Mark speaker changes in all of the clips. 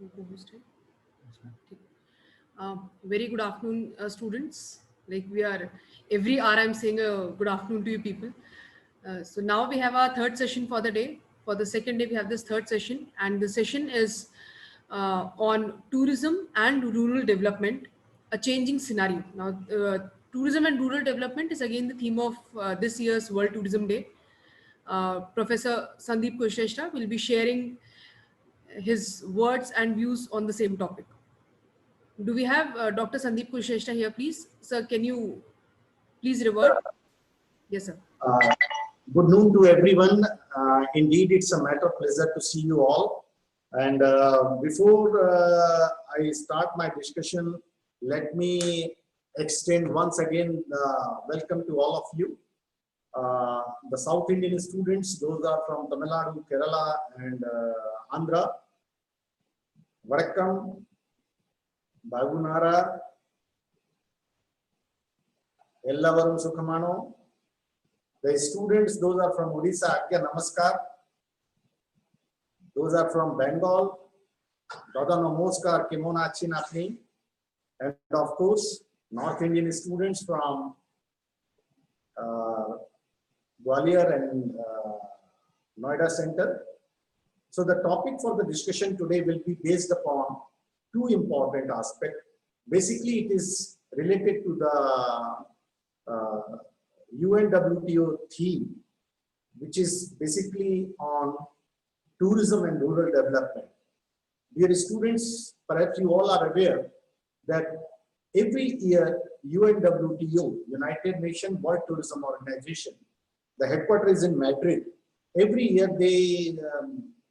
Speaker 1: Co-host, right? Okay. Very good afternoon, students. Like we are every hour, I'm saying a good afternoon to you people. So now we have our third session for the day. For the second day, we have this third session, and the session is on tourism and rural development, a changing scenario. Now, tourism and rural development is again the theme of this year's World Tourism Day. Professor Sandeep Kusheshta will be sharing his words and views on the same topic. Do we have Dr. Sandeep Kusheshta here, please? Sir, can you please revert? Yes, sir.
Speaker 2: Uh, Good noon to everyone. Indeed, it's a matter of pleasure to see you all. And before I start my discussion, let me extend once again welcome to all of you. The South Indian students, those are from Tamil Nadu, Kerala, and Andhra. Varakkam, Bagunara, Ellavarum Sukhamano. The students, those are from Odisha, Agya Namaskar. Those are from Bengal, Dada Namaskar, Kimona Chinapni. And of course, North Indian students from Gwalior and Noida Center. So the topic for the discussion today will be based upon two important aspects. Basically, it is related to the UNWTO theme, which is basically on tourism and rural development. Dear students, perhaps you all are aware that every year UNWTO, United Nations World Tourism Organization, the headquarters is in Madrid. Every year they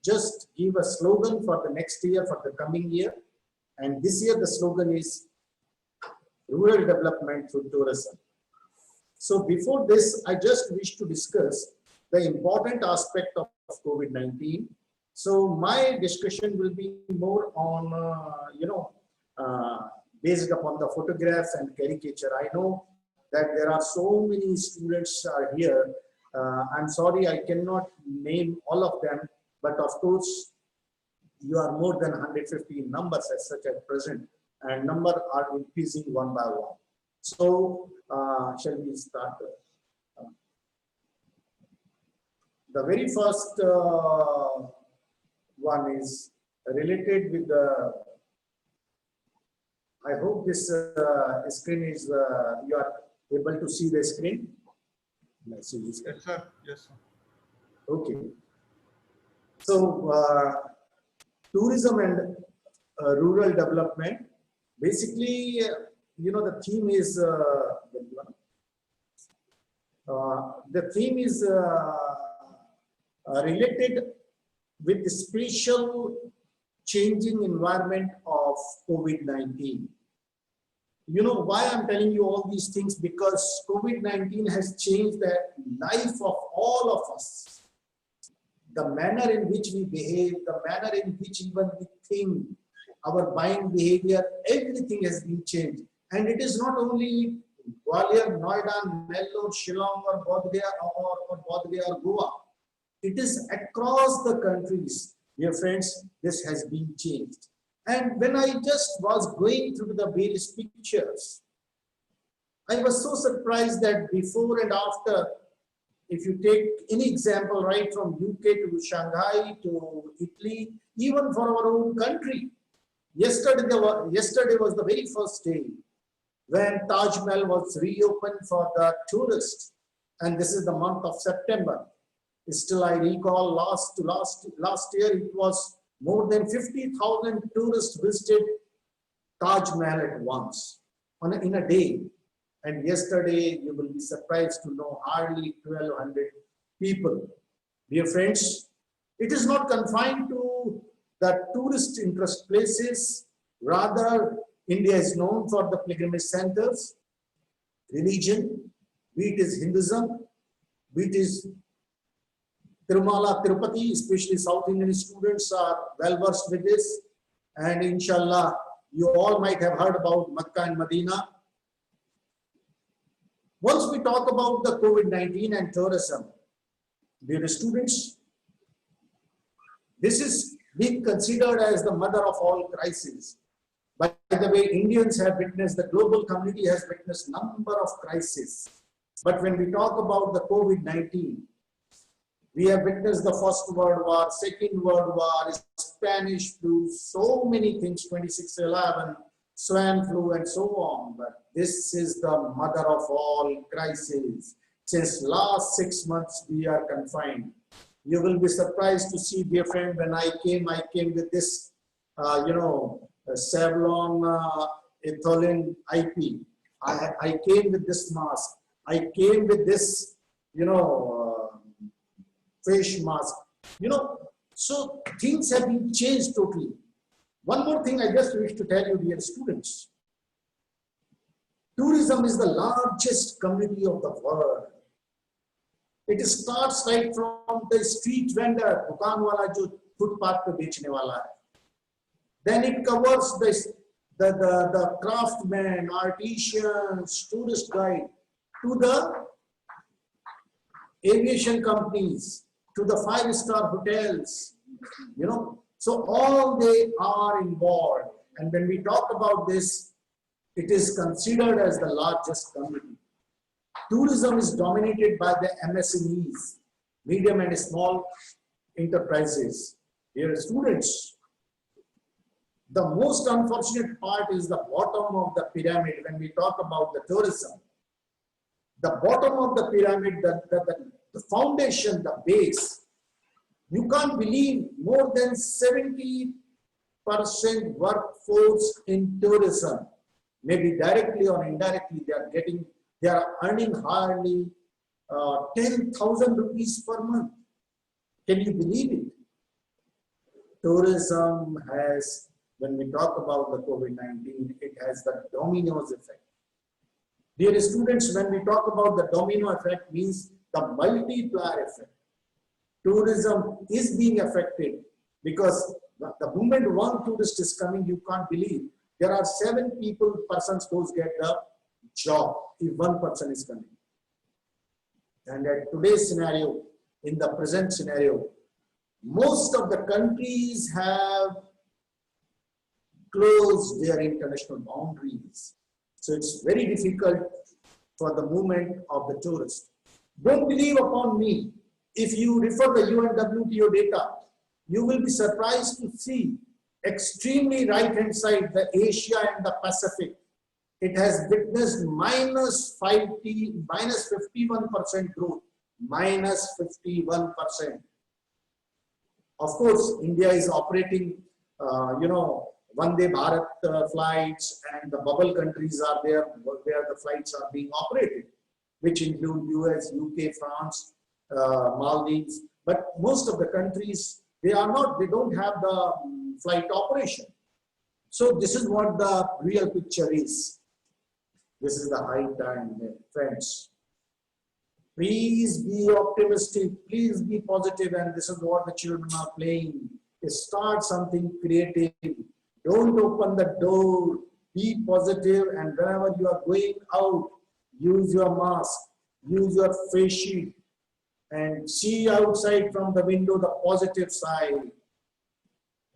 Speaker 2: just give a slogan for the next year, for the coming year. And this year the slogan is rural development through tourism. So before this, I just wish to discuss the important aspect of COVID-19. So my discussion will be more on, based upon the photographs and caricature. I know that there are so many students are here. I'm sorry, I cannot name all of them, but of course, you are more than 150 numbers as such at present, and number are increasing one by one. So, shall we start? The very first one is related with the. I hope this screen is you are able to see the screen.
Speaker 3: Yes, sir. Yes, sir.
Speaker 2: Okay. So, tourism and rural development. Basically, the theme is related with the special changing environment of COVID-19. You know why I'm telling you all these things? Because COVID-19 has changed the life of all of us. The manner in which we behave, the manner in which even we think, our buying behavior, everything has been changed. And it is not only Gwalior, Noida, Nellore, Shillong, or Bodhgaya or Goa. It is across the countries, dear friends, this has been changed. And when I just was going through the various pictures, I was so surprised that before and after, if you take any example right from UK to Shanghai to Italy, even for our own country, yesterday was the very first day when Taj Mahal was reopened for the tourists, and this is the month of September. Still, I recall last year it was more than 50,000 tourists visited Taj Mahal at once in a day. And yesterday, you will be surprised to know hardly 1,200 people. Dear friends, it is not confined to the tourist interest places. Rather, India is known for the pilgrimage centers, religion, be it is Hinduism, be it is Tirumala, Tirupati, especially South Indian students are well versed with this. And inshallah, you all might have heard about Makkah and Medina. Once we talk about the COVID-19 and tourism, dear students, this is being considered as the mother of all crises. By the way, Indians have witnessed, the global community has witnessed number of crises. But when we talk about the COVID-19, we have witnessed the First World War, Second World War, Spanish flu, so many things, 2611, swine flu, and so on. But this is the mother of all crises. Since last 6 months, we are confined. You will be surprised to see, dear friend, when I came with this, Savlon Ethylene IP. I came with this mask. I came with this, face mask. So things have been changed totally. One more thing I just wish to tell you, dear students. Tourism is the largest community of the world. It starts right from the street vendor, दुकान वाला जो footpath पे बेचने वाला है. Then it covers the craftsman, artisans, tourist guide, to the aviation companies, to the 5-star hotels, So all they are involved. And when we talk about this, it is considered as the largest community. Tourism is dominated by the MSMEs, medium and small enterprises. Dear students, the most unfortunate part is the bottom of the pyramid when we talk about the tourism. The bottom of the pyramid, the foundation, the base, you can't believe more than 70% workforce in tourism, maybe directly or indirectly, they are earning hardly 10,000 rupees per month. Can you believe it? Tourism has, when we talk about the COVID-19, it has the dominoes effect. Dear students, when we talk about the domino effect, means the multiplier effect. Tourism is being affected because the moment one tourist is coming, you can't believe. There are 7 persons who get the job if one person is coming. And at today's scenario, in the present scenario, most of the countries have closed their international boundaries. So it's very difficult for the movement of the tourist. Don't believe upon me. If you refer the UNWTO data, you will be surprised to see extremely right-hand side, the Asia and the Pacific. It has witnessed minus 51% growth, minus 51%. Of course, India is operating, Vande Bharat flights, and the bubble countries are there where the flights are being operated, which include US, UK, France, Maldives. But most of the countries, they don't have the flight operation. So this is what the real picture is. This is the high time, friends. Please be optimistic, please be positive, and this is what the children are playing. Start something creative. Don't open the door. Be positive, and whenever you are going out, use your mask, use your face shield, and see outside from the window the positive side.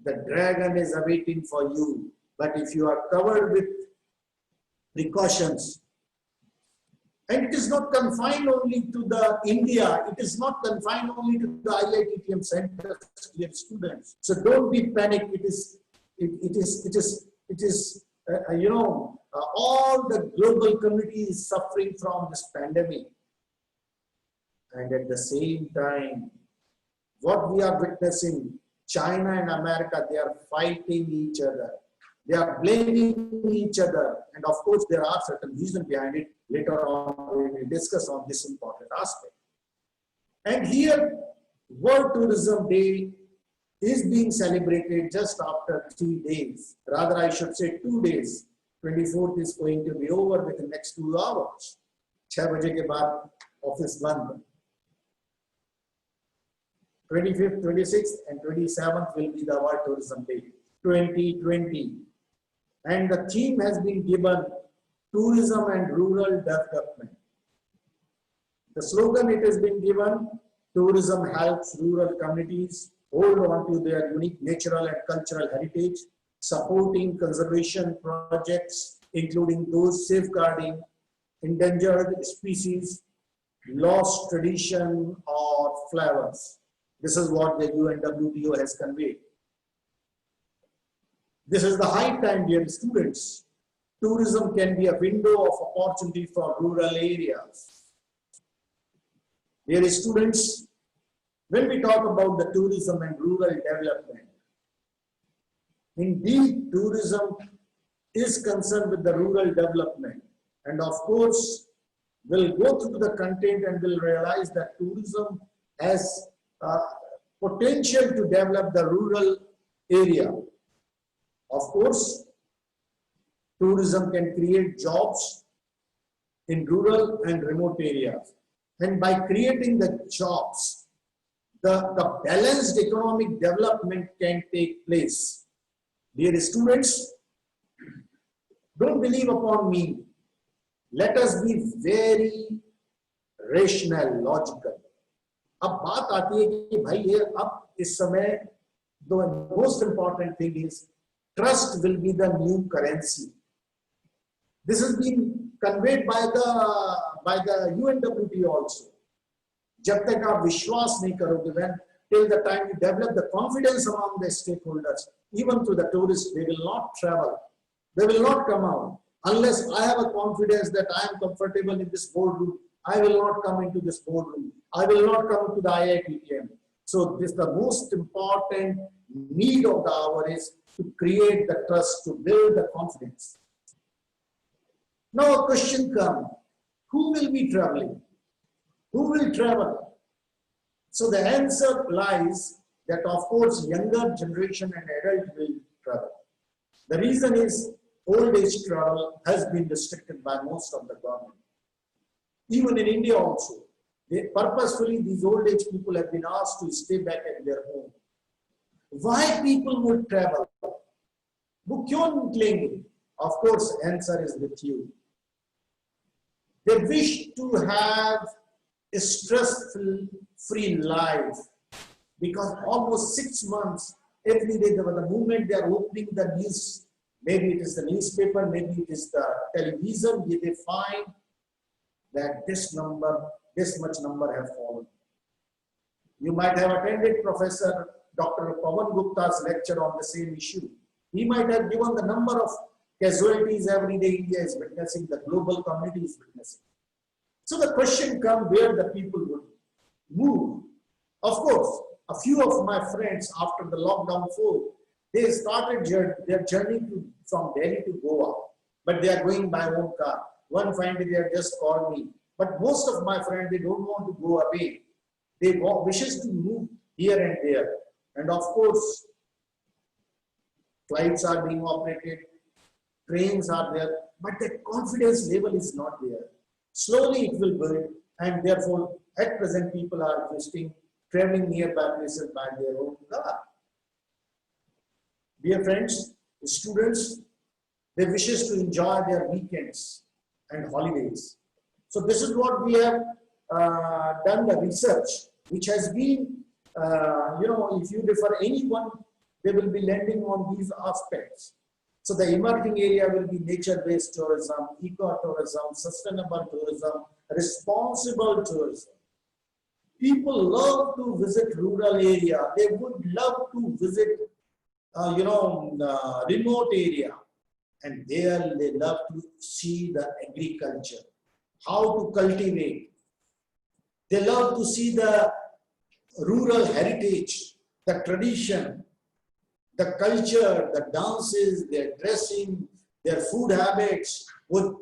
Speaker 2: The dragon is awaiting for you. But if you are covered with precautions, and it is not confined only to the India, it is not confined only to the IITTM centers, dear students. So don't be panicked. It is all the global community is suffering from this pandemic. And at the same time, what we are witnessing, China and America, they are fighting each other. They are blaming each other. And of course, there are certain reasons behind it. Later on, we will discuss on this important aspect. And here, World Tourism Day is being celebrated just after 3 days. Rather, I should say 2 days. 24th is going to be over within the next 2 hours. 6 baje ke baad office band. 25th, 26th, and 27th will be the World Tourism Day 2020. And the theme has been given, Tourism and Rural Development. The slogan it has been given, tourism helps rural communities hold on to their unique natural and cultural heritage, supporting conservation projects, including those safeguarding endangered species, lost tradition or flavors. This is what the UNWTO has conveyed. This is the high time, dear students. Tourism can be a window of opportunity for rural areas. Dear students, when we talk about the tourism and rural development, indeed tourism is concerned with the rural development, and of course we'll go through the content and we'll realize that tourism has potential to develop the rural area. Of course, tourism can create jobs in rural and remote areas, and by creating the jobs, the balanced economic development can take place. Dear students, don't believe upon me. Let us be very rational, logical. अब बात आती है कि भाई ये अब इस समय the most important thing is trust will be the new currency. This has been conveyed by the UNWTO also. जब तक आप विश्वास नहीं करोगे, till the time you develop the confidence among the stakeholders, even to the tourists, they will not travel. They will not come out. Unless I have a confidence that I am comfortable in this boardroom, I will not come into this boardroom. I will not come to the IITTM. So this the most important need of the hour is to create the trust, to build the confidence. Now a question comes, who will be traveling? Who will travel? So the answer lies that of course younger generation and adult will travel. The reason is old age travel has been restricted by most of the government. Even in India also, purposefully these old age people have been asked to stay back at their home. Why people would travel? वो क्यों निकलेंगे? Of course, answer is with you. They wish to have a stress-free life because almost 6 months every day, the moment they are opening the news, maybe it is the newspaper, maybe it is the television, they find that this much number have fallen. You might have attended Professor Dr. Pawan Gupta's lecture on the same issue. He might have given the number of casualties every day India is witnessing, the global community is witnessing. So the question comes where the people would move. Of course, a few of my friends after the lockdown fall, they started their journey from Delhi to Goa, but they are going by own car. One fine day they have just called me. But most of my friends, they don't want to go away. They wishes to move here and there. And of course, flights are being operated, trains are there, but the confidence level is not there. Slowly it will build, and therefore at present people are visiting, traveling nearby places by their own car. Dear friends, students, they wishes to enjoy their weekends and holidays. So this is what we have done the research, which has been, if you refer anyone, they will be landing on these aspects. So the emerging area will be nature-based tourism, eco-tourism, sustainable tourism, responsible tourism. People love to visit rural area. They would love to visit, remote area. And there they love to see the agriculture, how to cultivate. They love to see the rural heritage, the tradition, the culture, the dances, their dressing, their food habits. Would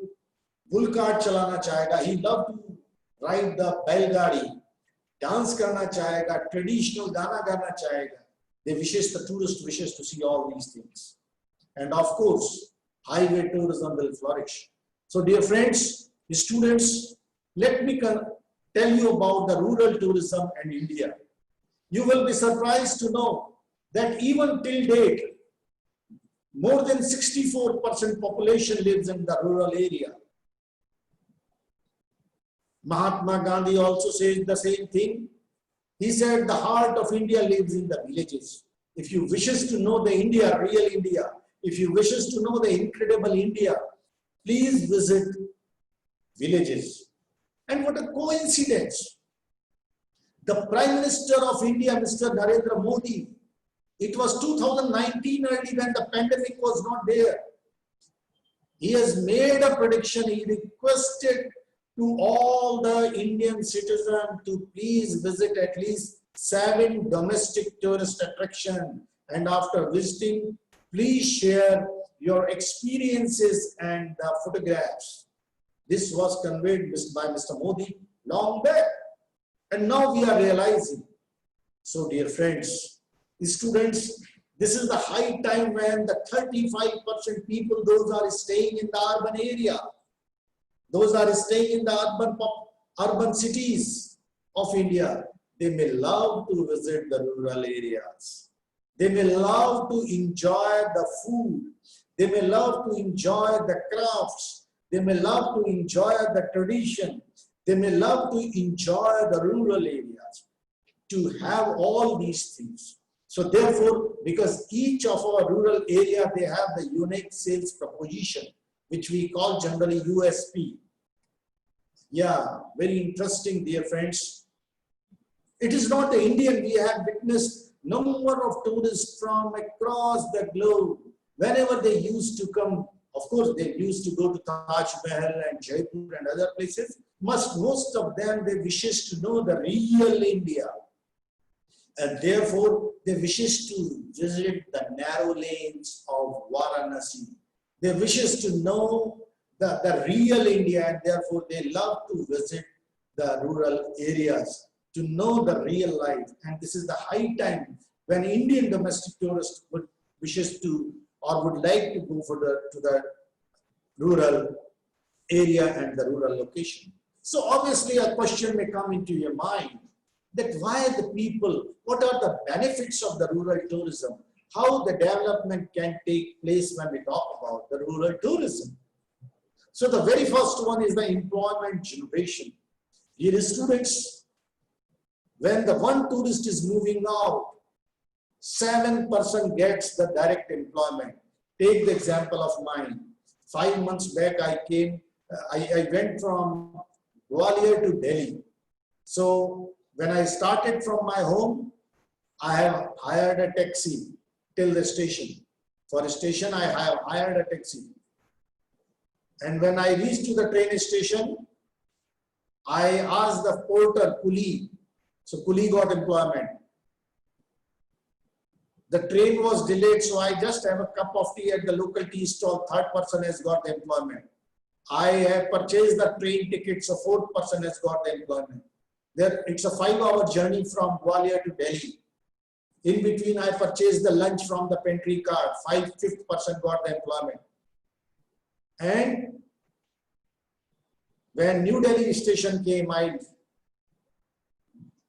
Speaker 2: bulkart chalana chahega. He loved to ride the belgadi, dance karna chahega, traditional gana gana chahega. The tourist wishes to see all these things. And of course, highway tourism will flourish. So dear friends, students, let me tell you about the rural tourism in India. You will be surprised to know that even till date, more than 64% population lives in the rural area. Mahatma Gandhi also says the same thing. He said the heart of India lives in the villages. If you wishes to know the India, real India, if you wishes to know the incredible India, please visit villages. And what a coincidence. The Prime Minister of India, Mr. Narendra Modi, it was 2019 early when the pandemic was not there. He has made a prediction. He requested to all the Indian citizens to please visit at least 7 domestic tourist attractions. And after visiting, please share your experiences and the photographs. This was conveyed by Mr. Modi long back. And now we are realizing. So dear friends, students, this is the high time when the 35% people, those are staying in the urban area. Those are staying in the urban cities of India. They may love to visit the rural areas. They may love to enjoy the food. They may love to enjoy the crafts. They may love to enjoy the tradition. They may love to enjoy the rural areas. To have all these things. So therefore, because each of our rural area, they have the unique sales proposition, which we call generally USP. Yeah, very interesting, dear friends. It is not the Indian. We have witnessed number of tourists from across the globe. Whenever they used to come, of course, they used to go to Taj Mahal and Jaipur and other places. Most of them, they wishes to know the real India. And therefore, they wishes to visit the narrow lanes of Varanasi. They wishes to know the real India, and therefore they love to visit the rural areas to know the real life. And this is the high time when Indian domestic tourists wishes to or would like to go to the rural area and the rural location. So obviously a question may come into your mind that why the people, what are the benefits of the rural tourism? How the development can take place when we talk about the rural tourism? So the very first one is the employment generation. Dear students, when the one tourist is moving out, 7% gets the direct employment. Take the example of mine. 5 months back I went from Gwalior to Delhi. So when I started from my home, I have hired a taxi till the station. For the station, I have hired a taxi. And when I reached to the train station, I asked the porter, Kuli. So Kuli got employment. The train was delayed, so I just have a cup of tea at the local tea stall. 3rd person has got the employment. I have purchased the train ticket, so 4th person has got the employment. It's a 5-hour journey from Gwalior to Delhi. In between, I purchased the lunch from the pantry car. 5th person got the employment. And when New Delhi station came, I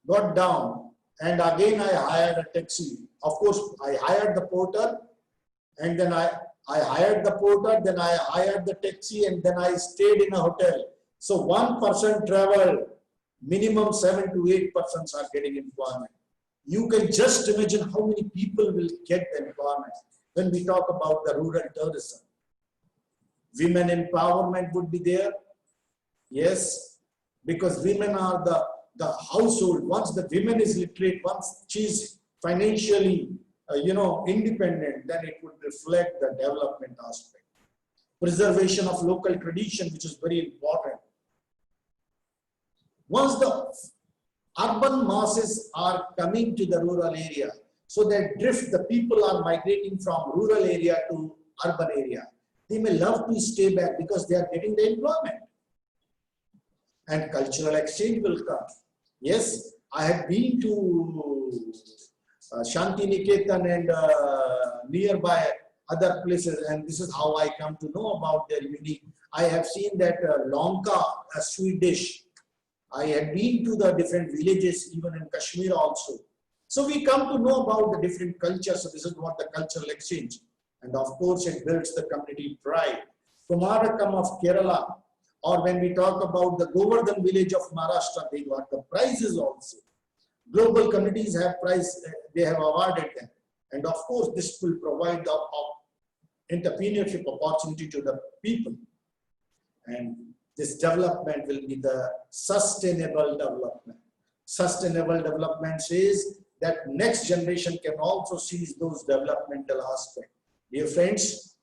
Speaker 2: got down and again I hired a taxi. Of course, I hired the porter and then I hired the porter, then I hired the taxi and then I stayed in a hotel. So one person traveled, minimum 7 to 8 persons are getting employment. You can just imagine how many people will get employment when we talk about the rural tourism. Women empowerment would be there. Yes, because women are the household. Once the woman is literate, once she is financially, independent, then it would reflect the development aspect. Preservation of local tradition, which is very important. Once the urban masses are coming to the rural area, so that the people are migrating from rural area to urban area. They may love to stay back because they are getting the employment. And cultural exchange will come. Yes, I have been to Shanti Niketan and nearby other places, and this is how I come to know about their unique. I have seen that Lonka, a sweet dish. I have been to the different villages, even in Kashmir also. So we come to know about the different cultures. So this is what the cultural exchange. And of course, it builds the community pride. Kumarakam of Kerala, or when we talk about the Govardhan village of Maharashtra, they got the prizes also. Global communities have they have awarded them. And of course, this will provide the entrepreneurship opportunity to the people. And this development will be the sustainable development. Sustainable development says that next generation can also seize those developmental aspects. Dear friends,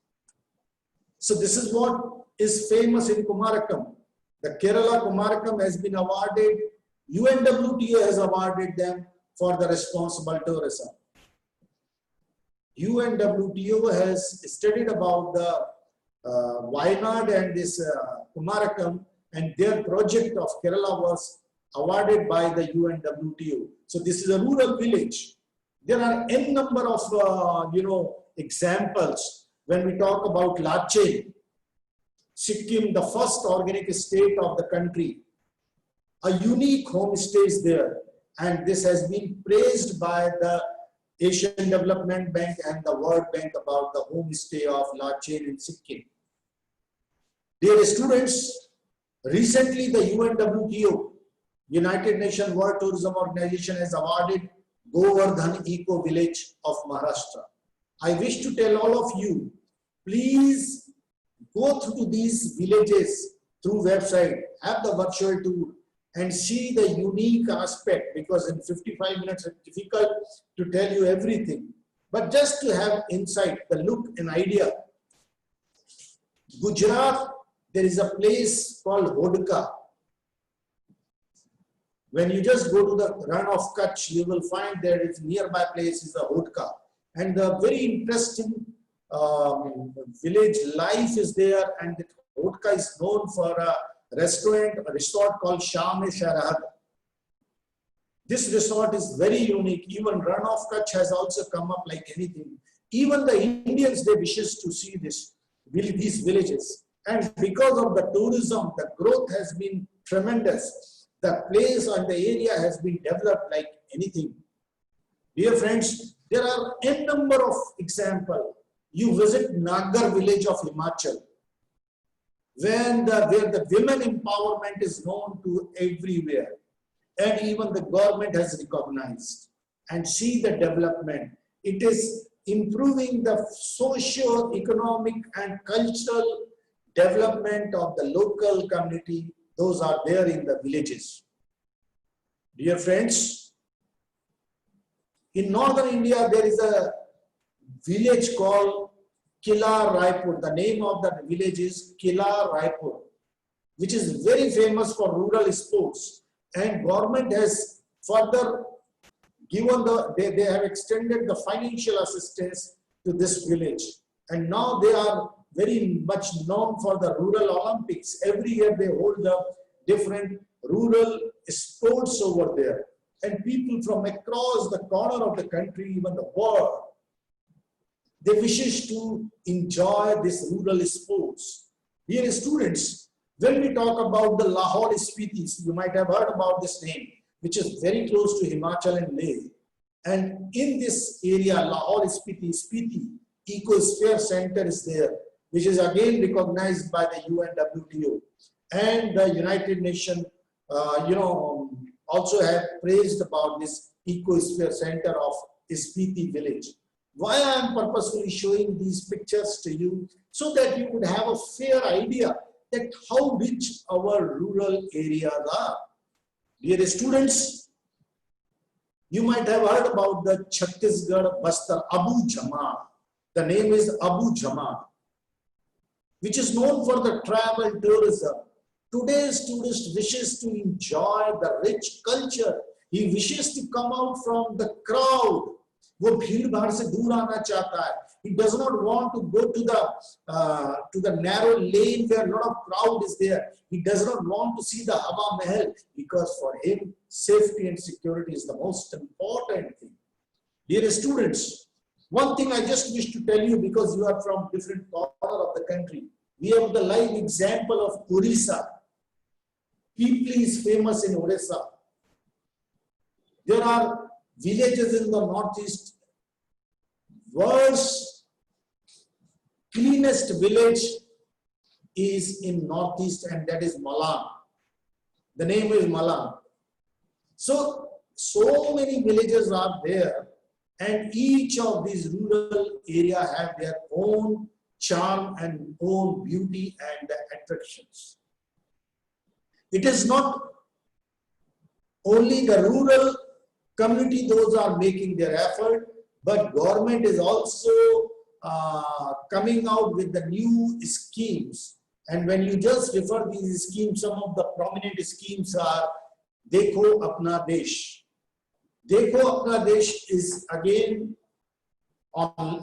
Speaker 2: so this is what is famous in Kumarakom. The Kerala Kumarakom has been awarded, UNWTO has awarded them for the responsible tourism. UNWTO has studied about the Wayanad and this Kumarakom, and their project of Kerala was awarded by the UNWTO. So this is a rural village. There are n number of examples when we talk about Lachen, Sikkim, the first organic state of the country. A unique homestay is there, and this has been praised by the Asian Development Bank and the World Bank about the homestay of Lachen in Sikkim. Dear students, recently the UNWTO, United Nations World Tourism Organization, has awarded Govardhan Eco Village of Maharashtra. I wish to tell all of you, please go through these villages through website, have the virtual tour and see the unique aspect, because in 55 minutes it's difficult to tell you everything. But just to have insight, the look and idea. Gujarat, there is a place called Hodka. When you just go to the run of Kutch, you will find there is nearby place is a Hodka. And the very interesting village life is there, and the Hodka is known for a resort called Sham-e-Sharad. This resort is very unique. Even Run of Kutch has also come up like anything. Even the Indians, they wishes to see these villages. And because of the tourism, the growth has been tremendous. The place and the area has been developed like anything. Dear friends, there are n number of examples. You visit Nagar village of Himachal, where the women empowerment is known to everywhere, and even the government has recognized, and see the development. It is improving the socio-economic and cultural development of the local community. Those are there in the villages. Dear friends, in northern India, there is a village called Kila Raipur. The name of the village is Kila Raipur, which is very famous for rural sports. And government has further given they have extended the financial assistance to this village. And now they are very much known for the rural Olympics. Every year they hold the different rural sports over there. And people from across the corner of the country, even the world, they wishes to enjoy this rural sports. Dear students, when we talk about the Lahore Spiti, you might have heard about this name, which is very close to Himachal and Leh. And in this area, Lahore Spiti Ecosphere Center is there, which is again recognized by the UNWTO. And the United Nations, also have praised about this Ecosphere Center of Spiti village. Why I am purposefully showing these pictures to you, so that you could have a fair idea that how rich our rural areas are. Dear students, you might have heard about the Chhattisgarh Bastar Abu Jamal. The name is Abu Jamal, which is known for the travel tourism. Today's tourist wishes to enjoy the rich culture. He wishes to come out from the crowd. वो भीड़ भाड़ से दूर आना चाहता है. He does not want to go to the narrow lane where a lot of crowd is there. He does not want to see the Hawa Mahal, because for him safety and security is the most important thing. Dear students, one thing I just wish to tell you, because you are from different corner of the country, we have the live example of Orissa. Pipli is famous in Orissa. There are villages in the northeast. World's cleanest village is in northeast, and that is Malang. The name is Malang. So so many villages are there, and each of these rural area have their own charm and own beauty and attractions. It is not only the rural community, those are making their effort, but government is also coming out with the new schemes. And when you just refer these schemes, some of the prominent schemes are Dekho Apna Desh. Dekho Apna Desh is again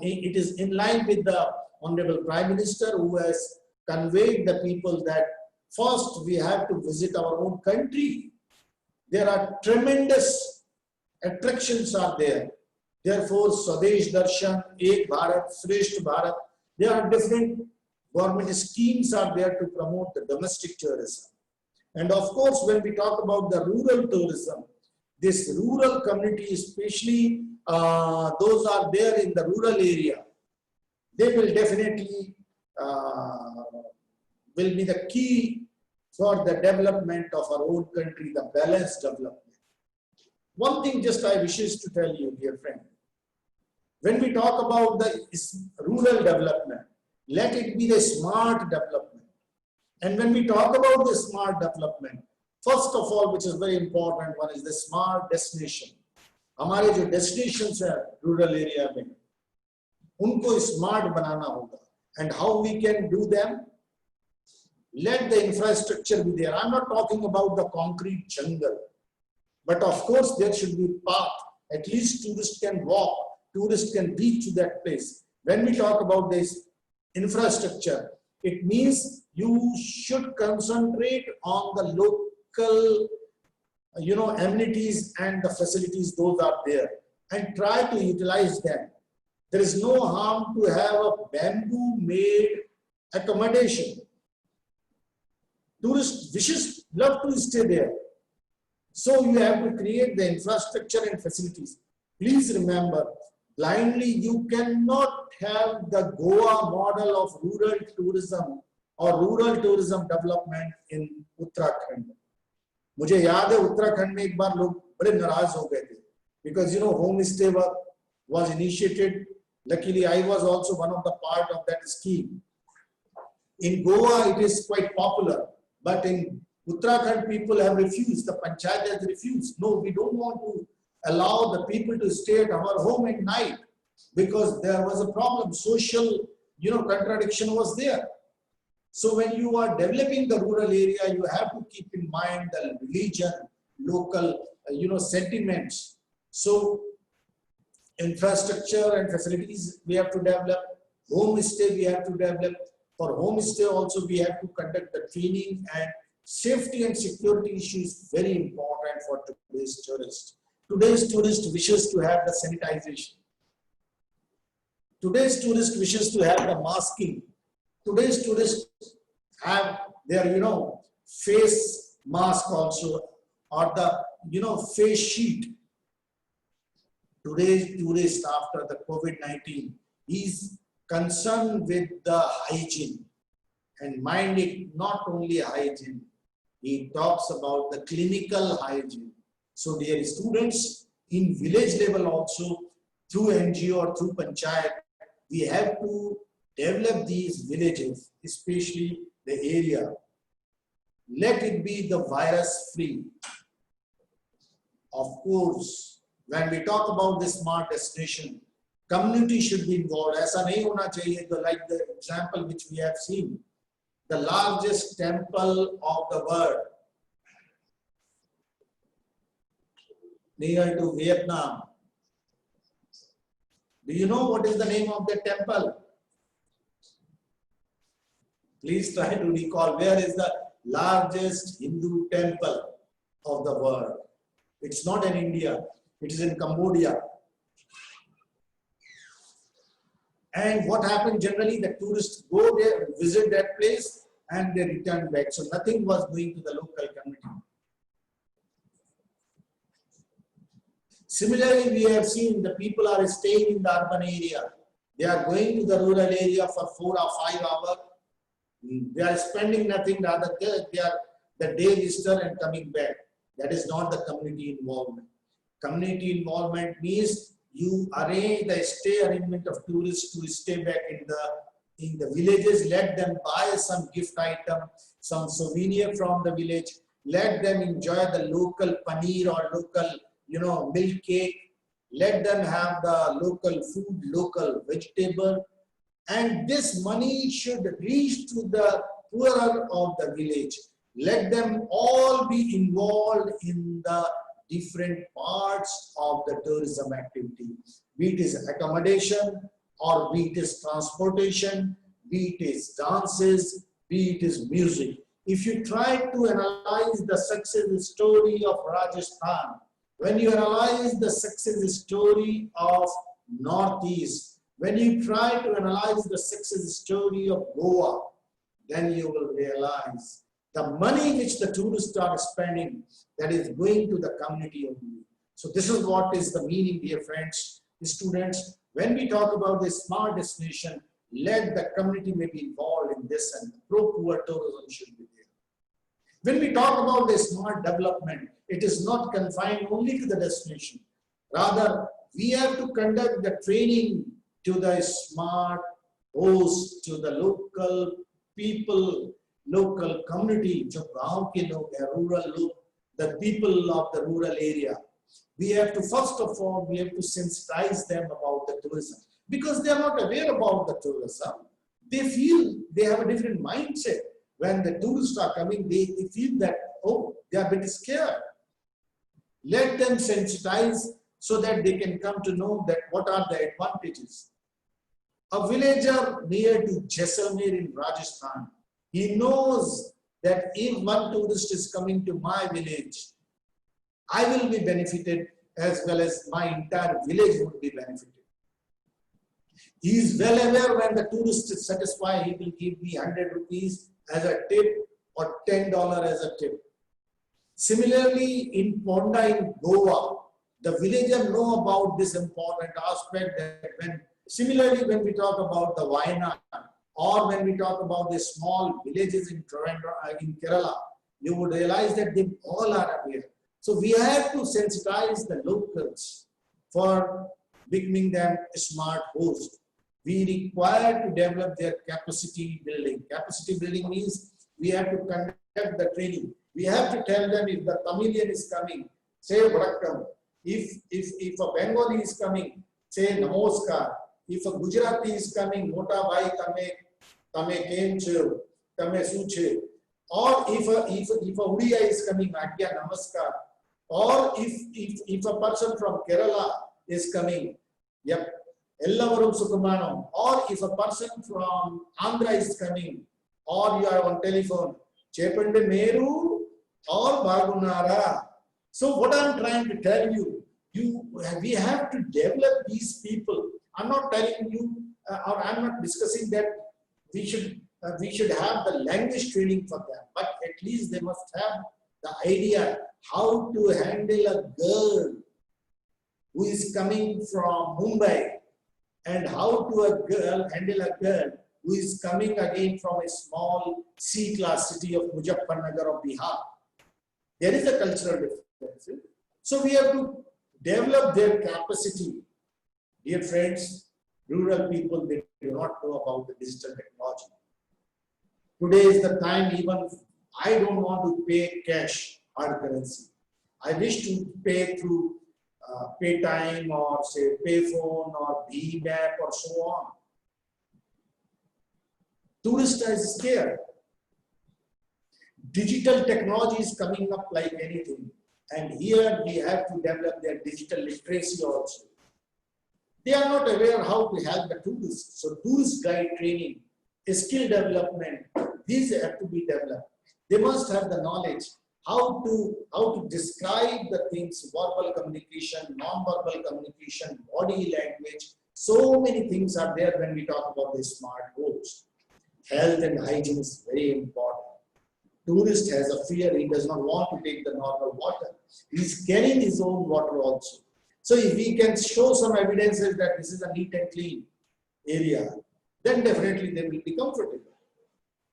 Speaker 2: it is in line with the Honorable Prime Minister, who has conveyed the people that first we have to visit our own country. There are tremendous attractions are there. Therefore, Swadesh Darshan, Ek Bharat, Shreshth Bharat, there are different government schemes are there to promote the domestic tourism. And of course, when we talk about the rural tourism, this rural community, especially those are there in the rural area, they will definitely will be the key for the development of our own country, the balanced development. One thing just I wishes to tell you, dear friend, when we talk about the rural development, let it be the smart development. And when we talk about the smart development, first of all, which is very important, one is the smart destination. हमारे जो destinations है rural area में, उनको smart बनाना होगा. And how we can do them? Let the infrastructure be there. I'm not talking about the concrete jungle, but of course there should be path. At least tourists can walk, tourists can reach to that place. When we talk about this infrastructure, it means you should concentrate on the local, amenities and the facilities those are there, and try to utilize them. There is no harm to have a bamboo-made accommodation. Tourists love to stay there. So you have to create the infrastructure and facilities. Please remember, blindly you cannot have the Goa model of rural tourism or rural tourism development in Uttarakhand. मुझे याद है उत्तराखंड में एक बार लोग बड़े नाराज हो गए थे because homestay was initiated. Luckily, I was also one of the part of that scheme. In Goa, it is quite popular, but in Uttarakhand, people have refused. The panchayat has refused. No, we don't want to allow the people to stay at our home at night because there was a problem. Social, contradiction was there. So when you are developing the rural area, you have to keep in mind the religion, local, sentiments. So infrastructure and facilities we have to develop. Homestay we have to develop. For homestay also we have to conduct the training, and safety and security issues very important for today's tourist. Today's tourist wishes to have the sanitization. Today's tourist wishes to have the masking. Today's tourists have their, face mask also, or the, face sheet. Today's tourist after the COVID-19 is concerned with the hygiene, and mind it, not only hygiene, he talks about the clinical hygiene. So dear students, in village level also, through NGO or through panchayat, we have to develop these villages, especially the area. Let it be the virus free. Of course, when we talk about the smart destination, community should be involved. ऐसा नहीं होना चाहिए, like the example which we have seen, the largest temple of the world near to Vietnam. Do you know what is the name of the temple? Please try to recall, where is the largest Hindu temple of the world? It's not in India, it is in Cambodia. And what happened generally, the tourists go there, visit that place, and they return back. So nothing was going to the local community. Similarly, we have seen the people are staying in the urban area. They are going to the rural area for 4 or 5 hours. They are spending nothing, rather they are the day visitor and coming back. That is not the community involvement. Community involvement means you arrange the stay arrangement of tourists to stay back in the villages. Let them buy some gift item, some souvenir from the village. Let them enjoy the local paneer or local, milk cake. Let them have the local food, local vegetable. And this money should reach to the poorer of the village. Let them all be involved in the different parts of the tourism activity. Be it is accommodation, or be it is transportation, be it is dances, be it is music. If you try to analyze the success story of Rajasthan, when you analyze the success story of Northeast, when you try to analyze the success story of Goa, then you will realize the money which the tourists are spending, that is going to the community only. So this is what is the meaning, dear friends, students. When we talk about the smart destination, let the community may be involved in this, and pro-poor tourism should be there. When we talk about the smart development, it is not confined only to the destination. Rather, we have to conduct the training to the smart host, to the local people, local community, जो गांव के लोग हैं, rural लोग, the people of the rural area. We have to, first of all, we have to sensitize them about the tourism, because they are not aware about the tourism. They feel they have a different mindset. When the tourists are coming, they feel that, oh, they are a bit scared. Let them sensitize so that they can come to know that what are the advantages. A villager near to Jaisalmer in Rajasthan, he knows that if one tourist is coming to my village, I will be benefited as well as my entire village would be benefited. He is well aware when the tourist is satisfied, he will give me 100 rupees as a tip or $10 as a tip. Similarly, in Ponda in Goa, the villager know about this important aspect that similarly when we talk about the Wayanad, or when we talk about the small villages in Kerala, you would realize that they all are aware. So we have to sensitize the locals for becoming them a smart host. We require to develop their capacity building. Capacity building means we have to conduct the training. We have to tell them if the Tamilian is coming, say Vanakkam. If a Bengali is coming, say Namaskar. If a Gujarati is coming, Mota Bhai tame kem chhe, tame su chhe. Or if a Uriya is coming, Agya Namaskar. Or if a person from Kerala is coming, yep, Ellavarum Sukumanam. Or if a person from Andhra is coming, or you are on telephone, Chepande Meru or Bagunara. So what I am trying to tell you, we have to develop these people. I'm not telling you, or I'm not discussing that we should have the language training for them, but at least they must have the idea how to handle a girl who is coming from Mumbai, and how to handle a girl who is coming again from a small C-class city of Muzaffarnagar of Bihar. There is a cultural difference. So we have to develop their capacity. Dear friends, rural people, they do not know about the digital technology. Today is the time, even I don't want to pay cash, hard currency. I wish to pay through Paytime or say Payphone or BMAP or so on. Tourists are scared. Digital technology is coming up like anything. And here we have to develop their digital literacy also. They are not aware how to help the tourists. So tourist guide training, skill development, these have to be developed. They must have the knowledge how to describe the things, verbal communication, non-verbal communication, body language. So many things are there when we talk about the smart host. Health and hygiene is very important. Tourist has a fear, he does not want to take the normal water. He's carrying his own water also. So if we can show some evidences that this is a neat and clean area, then definitely they will be comfortable.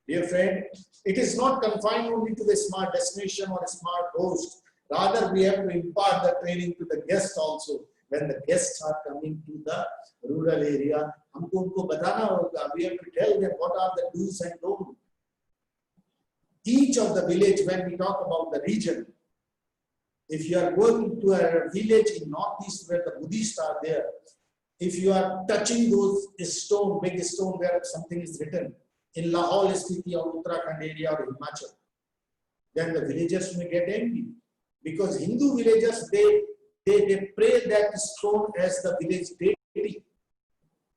Speaker 2: Dear friend, it is not confined only to the smart destination or a smart host. Rather, we have to impart the training to the guests also. When the guests are coming to the rural area, हमको उनको बताना होगा. We have to tell them what are the do's and don'ts. Each of the village, when we talk about the region, if you are going to a village in northeast where the Buddhists are there, if you are touching those stone, big stone where something is written in Lahore, Spiti or Uttarakhand area or Himachal, then the villagers may get angry. Because Hindu villagers, they pray that stone as the village deity.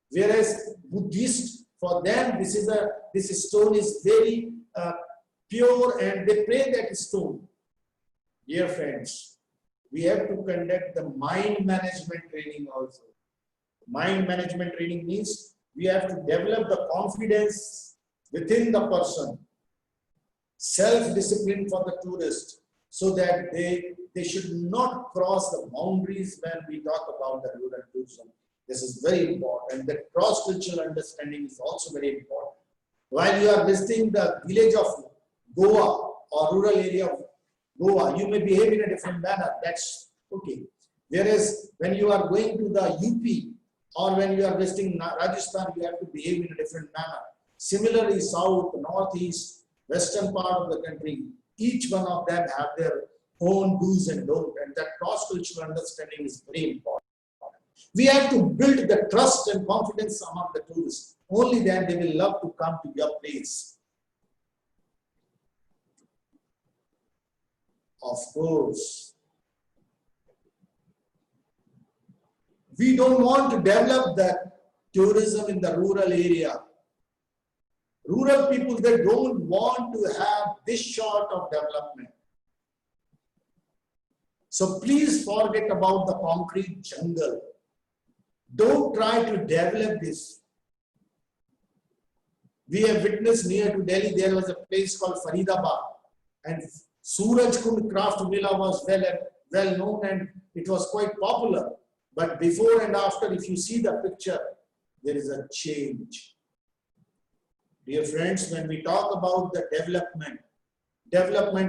Speaker 2: Whereas Buddhist, for them, this stone is very pure and they pray that stone. Dear friends, we have to conduct the mind management training also. Mind management training means we have to develop the confidence within the person, self-discipline for the tourist, so that they should not cross the boundaries when we talk about the rural tourism. This is very important. The cross-cultural understanding is also very important. While you are visiting the village of Goa or rural area of Goa, you may behave in a different manner. That's okay. Whereas when you are going to the UP or when you are visiting Rajasthan, you have to behave in a different manner. Similarly, south, northeast, western part of the country, each one of them have their own do's and don'ts, and that cross-cultural understanding is very important. We have to build the trust and confidence among the tourists. Only then they will love to come to your place. Of course, we don't want to develop the tourism in the rural area. Rural people, they don't want to have this sort of development. So please forget about the concrete jungle. Don't try to develop this. We have witnessed near to Delhi, there was a place called Faridabad, and Surajkund Craft Villa was well known and it was quite popular. But before and after, if you see the picture, there is a change. Dear friends, when we talk about the development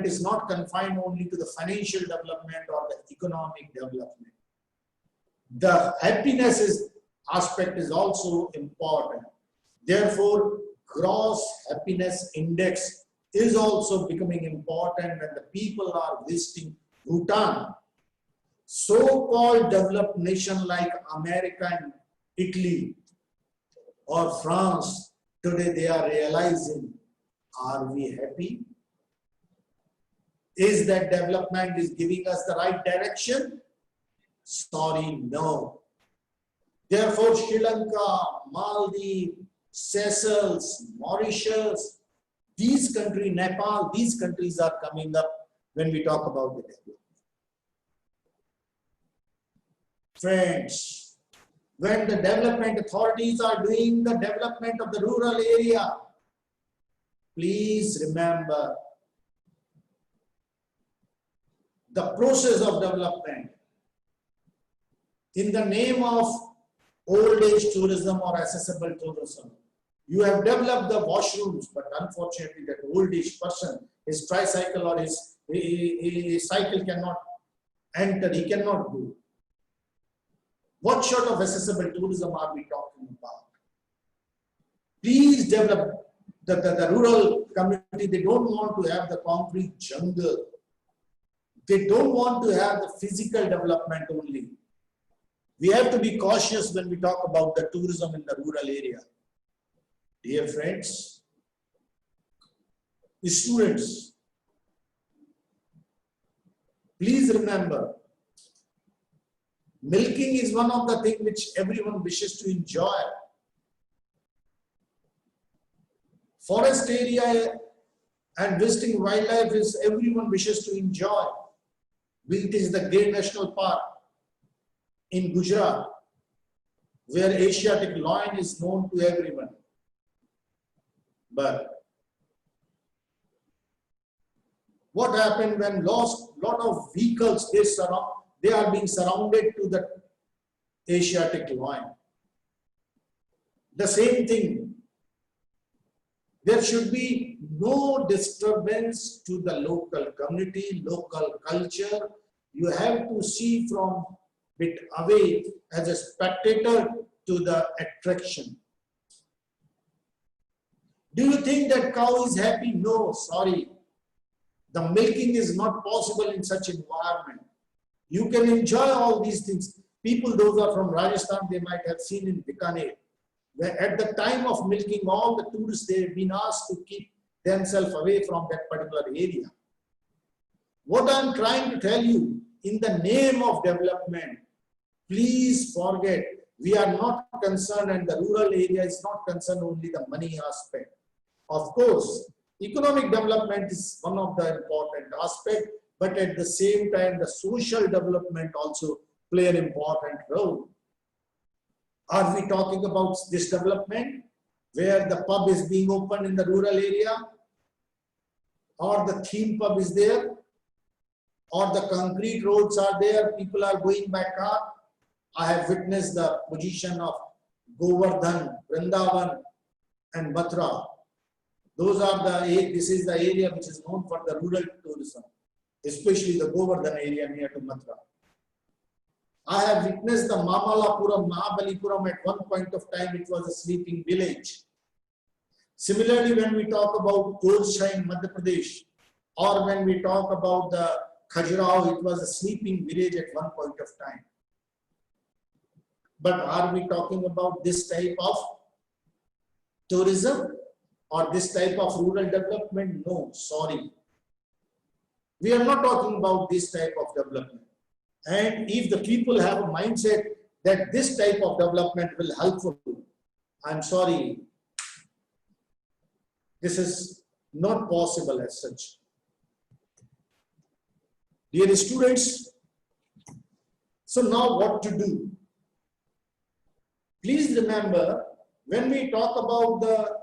Speaker 2: is not confined only to the financial development or the economic development. The happiness aspect is also important. Therefore, gross happiness index is also becoming important when the people are visiting Bhutan. So-called developed nation like America and Italy or France, today they are realizing, are we happy? Is that development is giving us the right direction? Sorry, no. Therefore, Sri Lanka, Maldives, Seychelles, Mauritius, these countries, Nepal, these countries are coming up when we talk about the development. Friends, when the development authorities are doing the development of the rural area, please remember the process of development in the name of old age tourism or accessible tourism. You have developed the washrooms, but unfortunately that old age person, his tricycle or his cycle cannot enter, he cannot go. What sort of accessible tourism are we talking about? Please develop the rural community. They don't want to have the concrete jungle. They don't want to have the physical development only. We have to be cautious when we talk about the tourism in the rural area. Dear friends, students, please remember, milking is one of the things which everyone wishes to enjoy. Forest area and visiting wildlife is everyone wishes to enjoy. It is the Gir National Park in Gujarat, where Asiatic lion is known to everyone. But what happened when lot of vehicles they are being surrounded to the Asiatic lion? The same thing. There should be no disturbance to the local community, local culture. You have to see from bit away as a spectator to the attraction. Do you think that cow is happy? No, sorry. The milking is not possible in such environment. You can enjoy all these things. People, those are from Rajasthan, they might have seen in Bikaner, where at the time of milking, all the tourists, they have been asked to keep themselves away from that particular area. What I'm trying to tell you, in the name of development, please forget, we are not concerned, and the rural area is not concerned only the money aspect. Of course, economic development is one of the important aspects, but at the same time, the social development also play an important role. Are we talking about this development where the pub is being opened in the rural area, or the theme pub is there, or the concrete roads are there, people are going by car? I have witnessed the position of Govardhan, Vrindavan and Mathura. Those are this is the area which is known for the rural tourism, especially the Govardhan area near to Mathura. I have witnessed the Mamalapuram, Mahabalipuram. At one point of time, it was a sleeping village. Similarly, when we talk about Orchha in Madhya Pradesh, or when we talk about the Khajuraho, it was a sleeping village at one point of time. But are we talking about this type of tourism or this type of rural development? No, sorry. We are not talking about this type of development. And if the people have a mindset that this type of development will helpful, I'm sorry, this is not possible as such. Dear students, so now what to do? Please remember, when we talk about the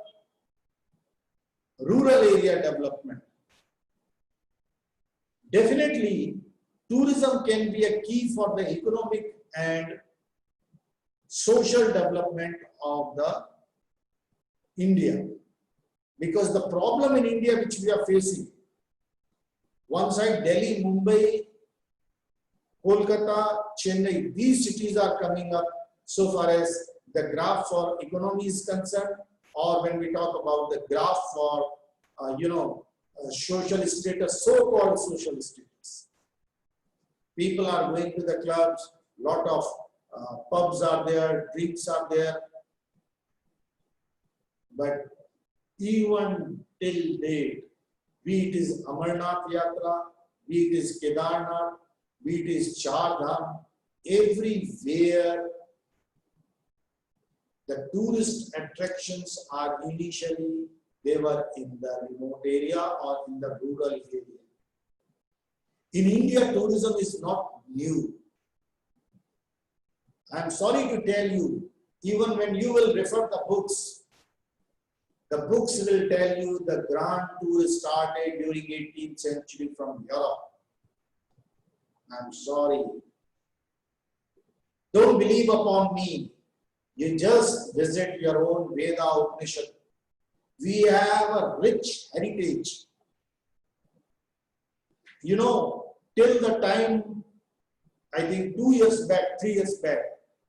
Speaker 2: rural area development, definitely tourism can be a key for the economic and social development of the India. Because the problem in India which we are facing, one side Delhi, Mumbai, Kolkata, Chennai, these cities are coming up so far as the graph for economy is concerned, or when we talk about the graph for social status, so-called social status. People are going to the clubs, lot of pubs are there, drinks are there, but even till date, be it is Amarnath Yatra, be it is Kedarnath, be it is Char Dham, everywhere the tourist attractions are initially, they were in the remote area or in the rural area. In India, tourism is not new. I'm sorry to tell you, even when you will refer the books will tell you the Grand Tour started during 18th century from Europe. I'm sorry. Don't believe upon me. You just visit your own Veda Upanishad. We have a rich heritage. You know, till the time, I think 2 years back, 3 years back,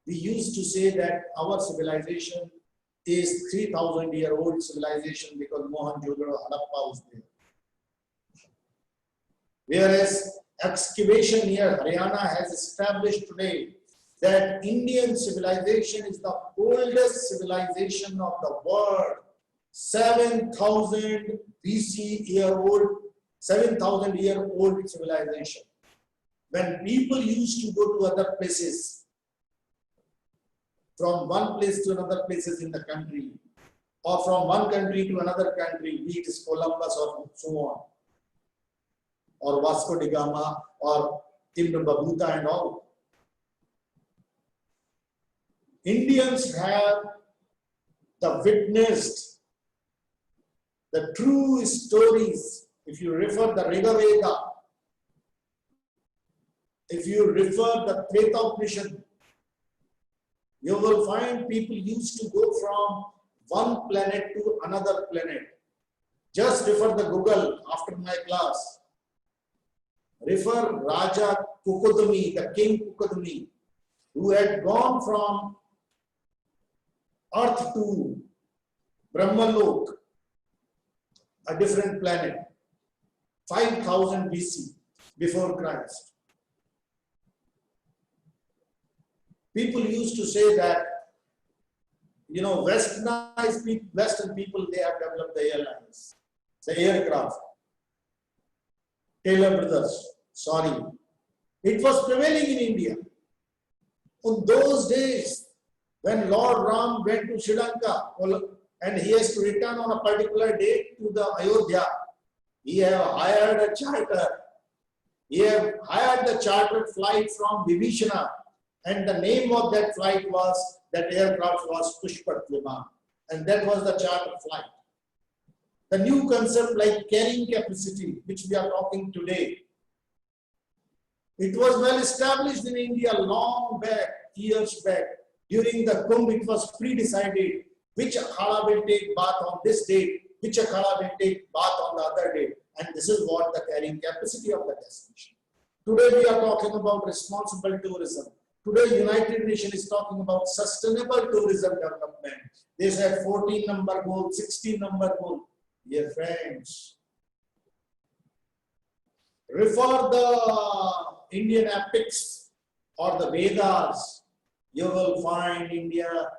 Speaker 2: we used to say that our civilization is 3,000-year-old civilization because Mohenjo-daro, Harappa was there. Whereas excavation near Haryana has established today that Indian civilization is the oldest civilization of the world. 7,000 BC year-old, 7,000-year-old civilization. When people used to go to other places, from one place to another places in the country, or from one country to another country, be it is Columbus or so on, or Vasco da Gama, or Ibn Battuta and all. Indians have witnessed the true stories. If you refer the Riga Veda, if you refer the Treta Upanishad, you will find people used to go from one planet to another planet. Just refer the Google after my class. Refer Raja Kukudumi, the King Kukudumi, who had gone from Earth to Brahmalok, a different planet, 5000 BC, before Christ. People used to say that, you know, Western people, they have developed the airlines, the aircraft. Taylor Brothers, sorry. It was prevailing in India. On those days, when Lord Ram went to Sri Lanka and he has to return on a particular date to the Ayodhya, he have hired a charter. He have hired the chartered flight from Vibhishana, and the name of that flight was, that aircraft was Pushpak Viman, and that was the chartered flight. The new concept like carrying capacity, which we are talking today, it was well established in India long back, years back. During the Kumbh, it was pre-decided which akhada will take bath on this date, which akhada will take bath on the other date. And this is what the carrying capacity of the destination. Today we are talking about responsible tourism. Today United Nations is talking about sustainable tourism development. They said 14 number goal, 16 number goal. Dear friends, refer the Indian epics or the Vedas. You will find India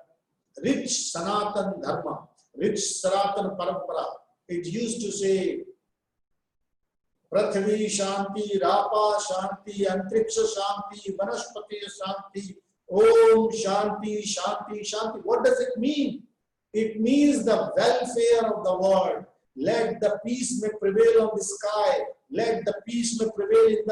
Speaker 2: rich Sanatan Dharma, rich Sanatan Parampara. It used to say, Prithvi Shanti, Rapa Shanti, Antriksha Shanti, Vanaspati Shanti, Om Shanti, Shanti, Shanti. What does it mean? It means the welfare of the world. Let the peace may prevail on the sky. Let the peace may prevail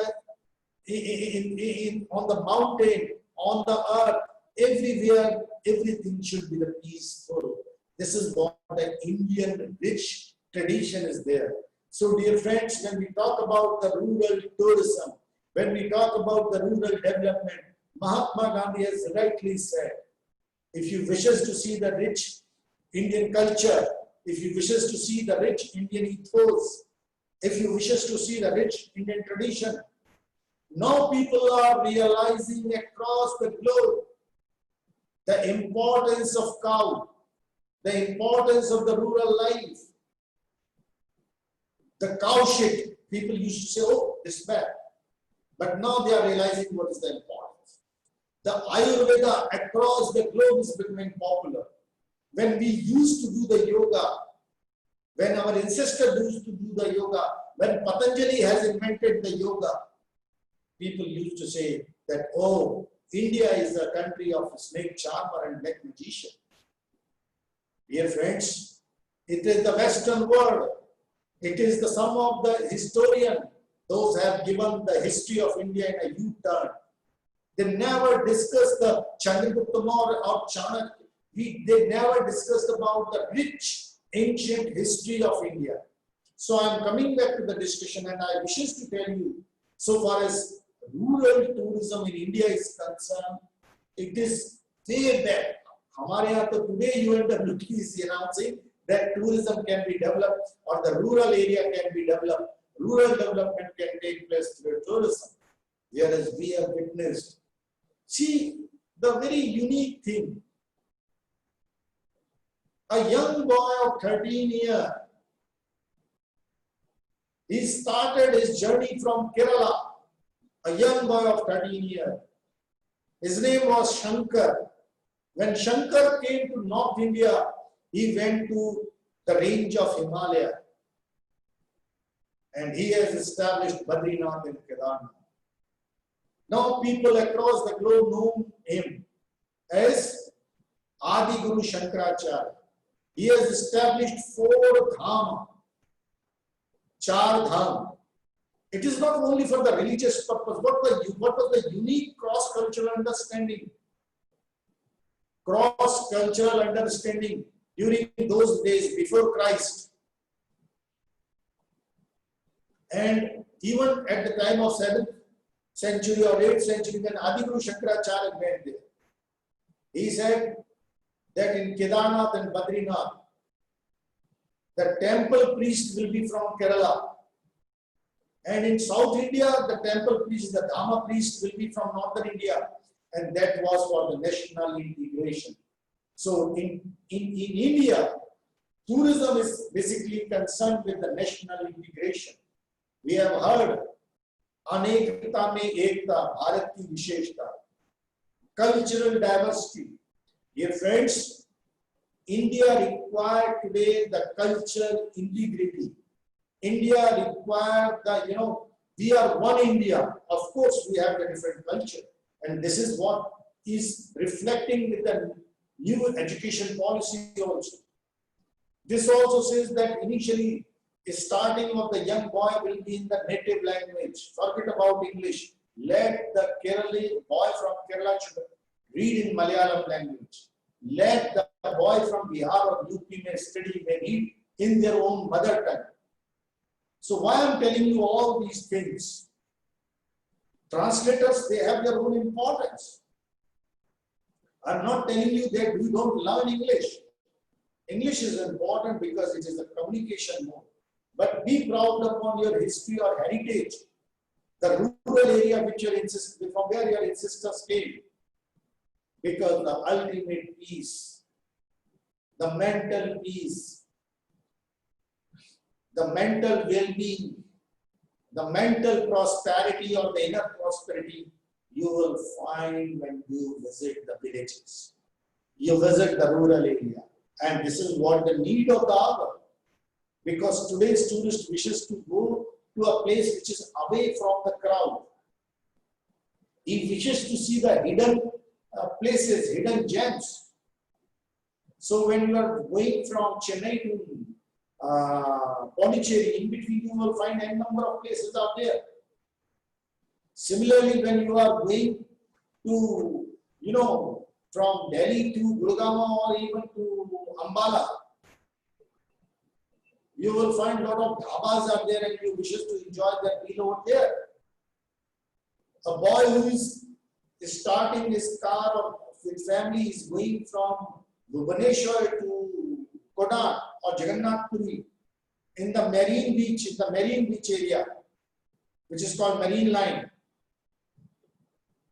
Speaker 2: on the mountain, on the earth. Everywhere, everything should be the peaceful. This is what the Indian rich tradition is there. So dear friends, when we talk about the rural tourism, when we talk about the rural development, Mahatma Gandhi has rightly said, if you wishes to see the rich Indian culture, if you wishes to see the rich Indian ethos, if you wishes to see the rich Indian tradition, now people are realizing across the globe the importance of cow, the importance of the rural life. The cow shit, people used to say, oh, it's bad. But now they are realizing what is the importance. The Ayurveda across the globe is becoming popular. When we used to do the yoga, when our ancestors used to do the yoga, when Patanjali has invented the yoga, people used to say that, oh, India is a country of snake charmer and black magician. Dear friends, it is the Western world. It is the sum of the historian. Those have given the history of India in a U-turn. They never discussed the Chandragupta Maurya or Chanakya. They never discussed about the rich ancient history of India. So I am coming back to the discussion, and I wish to tell you, so far as rural tourism in India is concerned, it is way back. Hamare yahan to today UNWT is announcing that tourism can be developed, or the rural area can be developed. Rural development can take place through tourism. Whereas we have witnessed, see, the very unique thing. A young boy of 13 years, he started his journey from Kerala. A young boy of 13 years. His name was Shankar. When Shankar came to North India, he went to the range of Himalaya. And he has established Badrinath and Kedarnath. Now people across the globe know him as Adi Guru Shankaracharya. He has established 4 dham, 4 dham. It is not only for the religious purpose. What was the unique cross-cultural understanding? Cross-cultural understanding during those days before Christ. And even at the time of 7th century or 8th century, when Adi Guru Shankaracharya went there, he said that in Kedarnath and Badrinath, the temple priest will be from Kerala. And in South India, the temple priest, the Dhamma priest will be from Northern India. And that was for the national integration. So in India, tourism is basically concerned with the national integration. We have heard, Anekta mein ekta, Bharat ki visheshta, cultural diversity. Dear friends, India required today the cultural integrity. India required the, we are one India. Of course, we have a different culture. And this is what is reflecting with the new education policy also. This also says that initially, the starting of the young boy will be in the native language. Forget about English. Let the Kerala boy from Kerala should read in Malayalam language. Let the boy from Bihar or UP may study, may read in their own mother tongue. So why I'm telling you all these things? Translators, they have their own importance. I'm not telling you that you don't learn English. English is important because it is a communication mode. But be proud upon your history or heritage. The rural area which from where your ancestors came. Because the ultimate peace, the mental peace, the mental well-being, the mental prosperity or the inner prosperity, you will find when you visit the villages. You visit the rural area. And this is what the need of the hour. Because today's tourist wishes to go to a place which is away from the crowd. He wishes to see the hidden places, hidden gems. So when you are going from Chennai to Pondicherry, in between you will find a number of places out there. Similarly, when you are going to, from Delhi to Gurgaon or even to Ambala, you will find a lot of dhabas out there and you wishes to enjoy that meal over there. A boy who is starting his car or with family is going from Bhubaneswar to Konark or Jagannath Puri in the Marine Beach area, which is called Marine Line,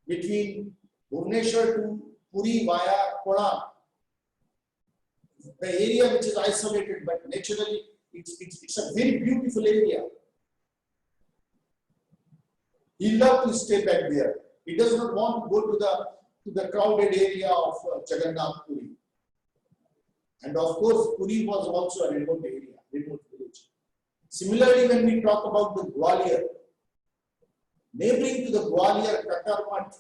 Speaker 2: between Bhubaneswar to Puri via Konark. The area which is isolated, but naturally it's a very beautiful area. He loves to stay back there. He does not want to go to the crowded area of Jagannath Puri. And of course, Puri was also a remote area, remote village. Similarly, when we talk about the Gwalior, neighboring to the Gwalior, Kakarmat,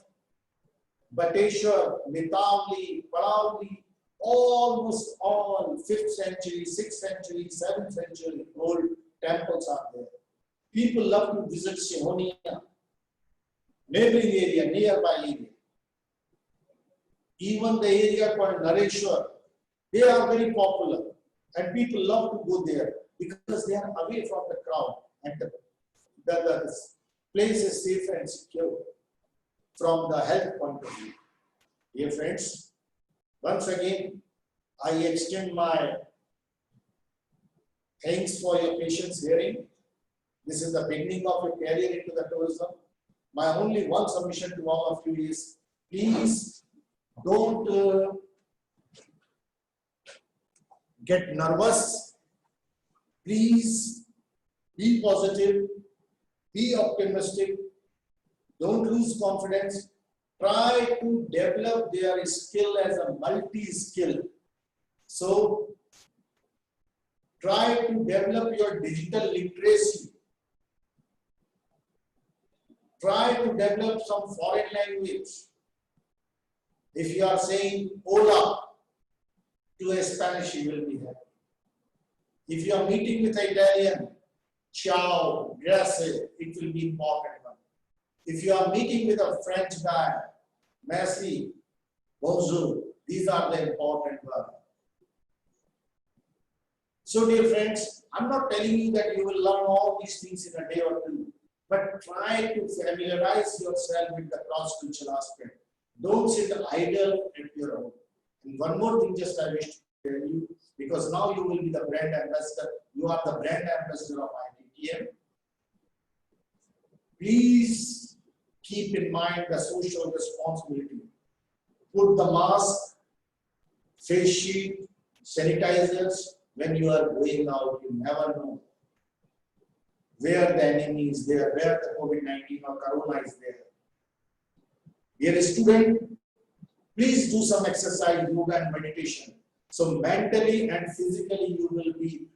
Speaker 2: Bateshwar, Mitavli, Paravli, almost all 5th century, 6th century, 7th century old temples are there. People love to visit Sihonia, neighboring area, nearby area. Even the area called Nareshwar, they are very popular and people love to go there because they are away from the crowd and the place is safe and secure from the health point of view. Dear friends, once again, I extend my thanks for your patience hearing. This is the beginning of your career into the tourism. My only one submission to all of you is, please don't get nervous. Please be positive, be optimistic, don't lose confidence. Try to develop their skill as a multi-skill. So, try to develop your digital literacy. Try to develop some foreign language. If you are saying hola to a Spanish, you will be happy. If you are meeting with an Italian, ciao, grazie, it will be important one. If you are meeting with a French guy, merci, bonjour, these are the important words. So dear friends, I'm not telling you that you will learn all these things in a day or two, but try to familiarize yourself with the cross-cultural aspect. Don't sit idle at your own. And one more thing just I wish to tell you, because now you will be the brand ambassador. You are the brand ambassador of ITTM. Please keep in mind the social responsibility. Put the mask, face shield, sanitizers when you are going out. You never know where the enemy is there, where the COVID-19 or Corona is there. Dear student, please do some exercise, yoga and meditation. So mentally and physically you will be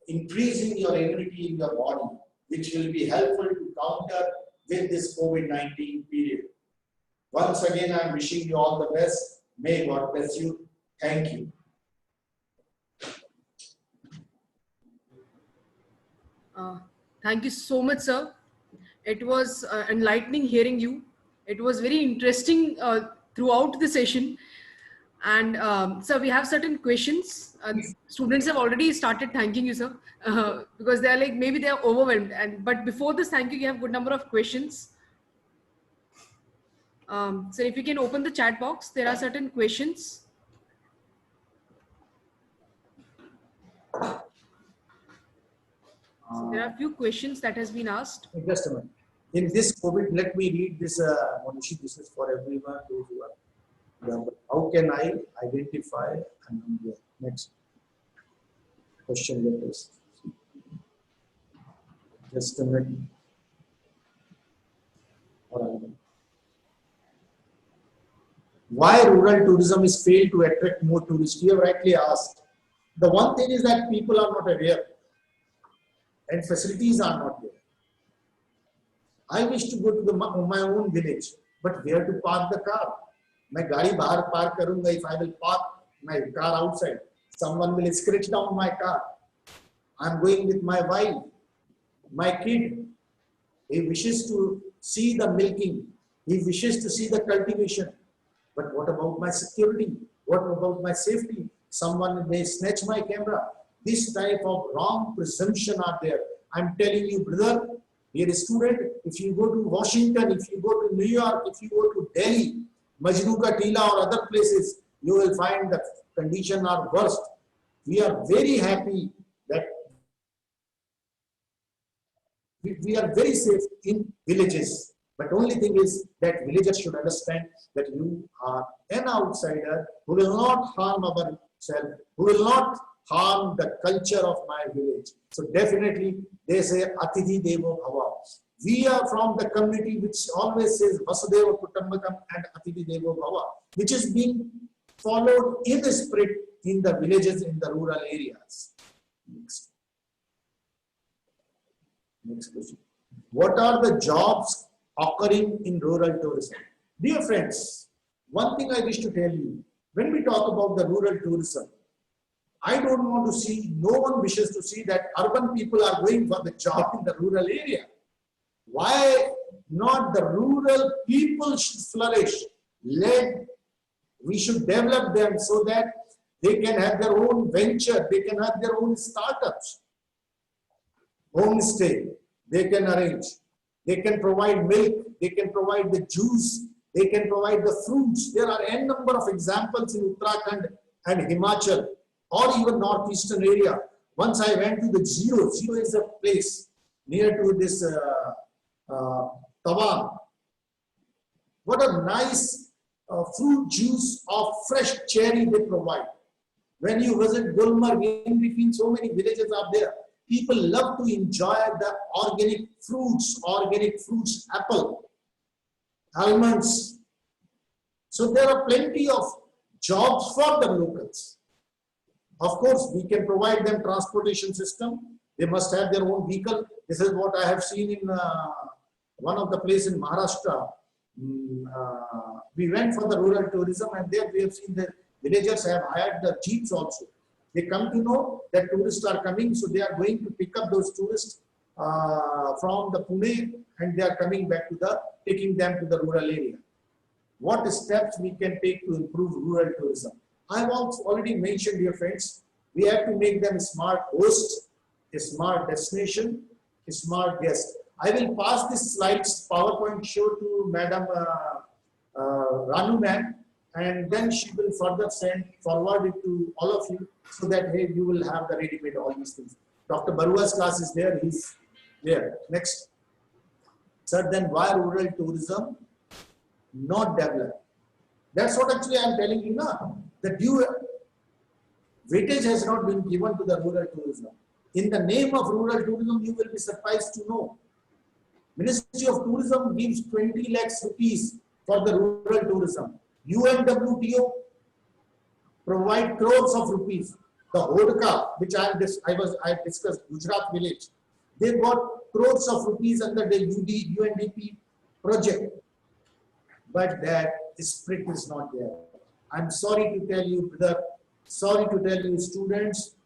Speaker 2: increasing your immunity in your body, which will be helpful to counter with this COVID-19 period. Once again, I am wishing you all the best. May God bless you. Thank you.
Speaker 1: Thank you so much, sir. It was enlightening hearing you. It was very interesting throughout the session. And sir, we have certain questions. Students have already started thanking you, sir, because they are like, maybe they are overwhelmed. But before this thank you, we have a good number of questions. So if you can open the chat box, there are certain questions. So there are a few questions that has been asked.
Speaker 2: Just a minute. In this COVID, let me read this, Monishi, this is for everyone, those who are. How can I identify? And next question, let us. Just a minute. Why rural tourism is failed to attract more tourists? You have rightly asked. The one thing is that people are not aware and facilities are not there. I wish to go to my own village, but where to park the car? मैं गाड़ी बाहर park करूँगा. If I will park my car outside, someone will scratch down my car. I'm going with my wife, my kid. He wishes to see the milking. He wishes to see the cultivation. But what about my security? What about my safety? Someone may snatch my camera. This type of wrong presumption are there. I'm telling you, brother, dear student, if you go to Washington, if you go to New York, if you go to Delhi, Majnu Ka Tila or other places, you will find the conditions are worst. We are very happy that we are very safe in villages. But only thing is that villagers should understand that you are an outsider who will not harm ourselves, who will not harm the culture of my village. So definitely they say Atithi Devo Bhava. We are from the community which always says Vasudeva Kutumbakam and Atithi Devo Bhava, which is being followed in the spirit in the villages, in the rural areas. Next question. What are the jobs occurring in rural tourism? Dear friends, one thing I wish to tell you, when we talk about the rural tourism, I don't want to see, no one wishes to see that urban people are going for the job in the rural area. Why not the rural people should flourish? We should develop them so that they can have their own venture, they can have their own startups. Homestay, they can arrange. They can provide milk, they can provide the juice, they can provide the fruits. There are n number of examples in Uttarakhand and Himachal or even northeastern area. Once I went to the Zero. Zero is a place near to this Tawang. What a nice fruit juice of fresh cherry they provide. When you visit Gulmarg, in between so many villages are there. People love to enjoy the organic fruits, apple, almonds. So there are plenty of jobs for the locals. Of course, we can provide them transportation system. They must have their own vehicle. This is what I have seen in one of the places in Maharashtra. We went for the rural tourism and there we have seen the villagers have hired the jeeps also. They come to know that tourists are coming, so they are going to pick up those tourists from the Pune and they are coming back to taking them to the rural area. What steps we can take to improve rural tourism? I have also already mentioned, dear friends, we have to make them smart hosts, a smart destination, a smart guest. I will pass this slides PowerPoint show to Madam Ranu ma'am. and then she will further forward it to all of you so that hey, you will have the ready-made all these things. Dr. Barua's class is there, he's there. Next. Sir, then why rural tourism not developed? That's what actually I'm telling you now. The due weightage has not been given to the rural tourism. In the name of rural tourism, you will be surprised to know Ministry of Tourism gives 20 lakhs rupees for the rural tourism. UNWTO provide crores of rupees. The Hodka, which I discussed, Gujarat village, they got crores of rupees under the UNDP project. But that spirit is not there. I'm sorry to tell you, brother, sorry to tell you, students,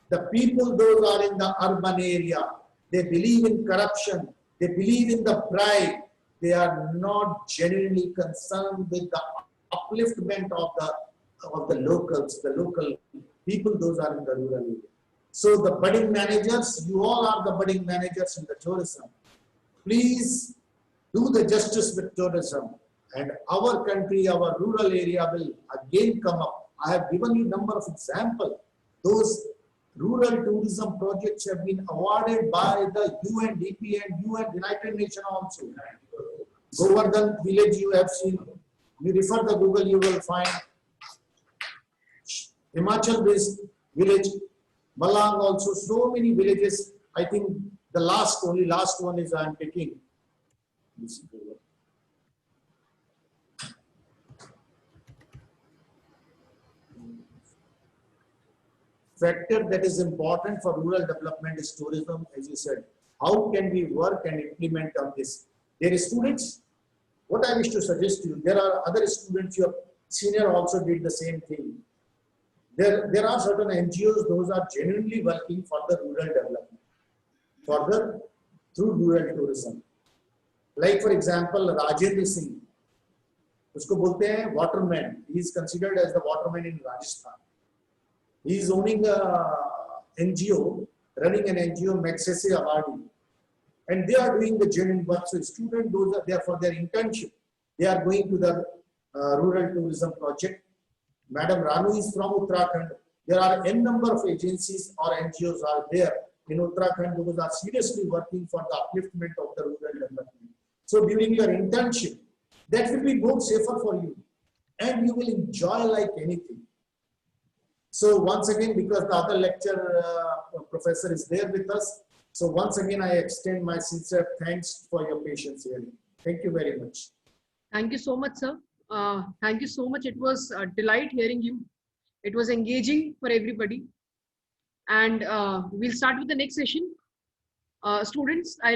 Speaker 2: the people those are in the urban area, they believe in corruption, they believe in the pride, they are not genuinely concerned with the upliftment of the locals, the local people, those are in the rural area. So the budding managers, you all are the budding managers in the tourism. Please do the justice with tourism, and our country, our rural area will again come up. I have given you a number of examples. Those rural tourism projects have been awarded by the UNDP and United Nations also. Govardhan village you have seen. You refer the Google, you will find. Himachal village, Malang also, so many villages. I think the last one is I am taking. Factor that is important for rural development is tourism, as you said. How can we work and implement on this? There is students. What I wish to suggest to you, there are other students, your senior also did the same thing. There are certain NGOs, those are genuinely working for the rural development, through rural tourism. Like for example, Rajendra Singh, usko bolte hain waterman. He is considered as the waterman in Rajasthan. He is owning a NGO, running an NGO, Magsaysay Awardee, and they are doing the genuine work. So students, those are there for their internship. They are going to the rural tourism project. Madam Ranu is from Uttarakhand. There are n number of agencies or NGOs are there in Uttarakhand who are seriously working for the upliftment of the rural development. So during your internship, that will be more safer for you, and you will enjoy like anything. So once again, because the other lecture professor is there with us, so once again I extend my sincere thanks for your patience here. Thank you very much.
Speaker 1: Thank you so much, sir. Thank you so much. It was a delight hearing you. It was engaging for everybody. And we'll start with the next session. Students, I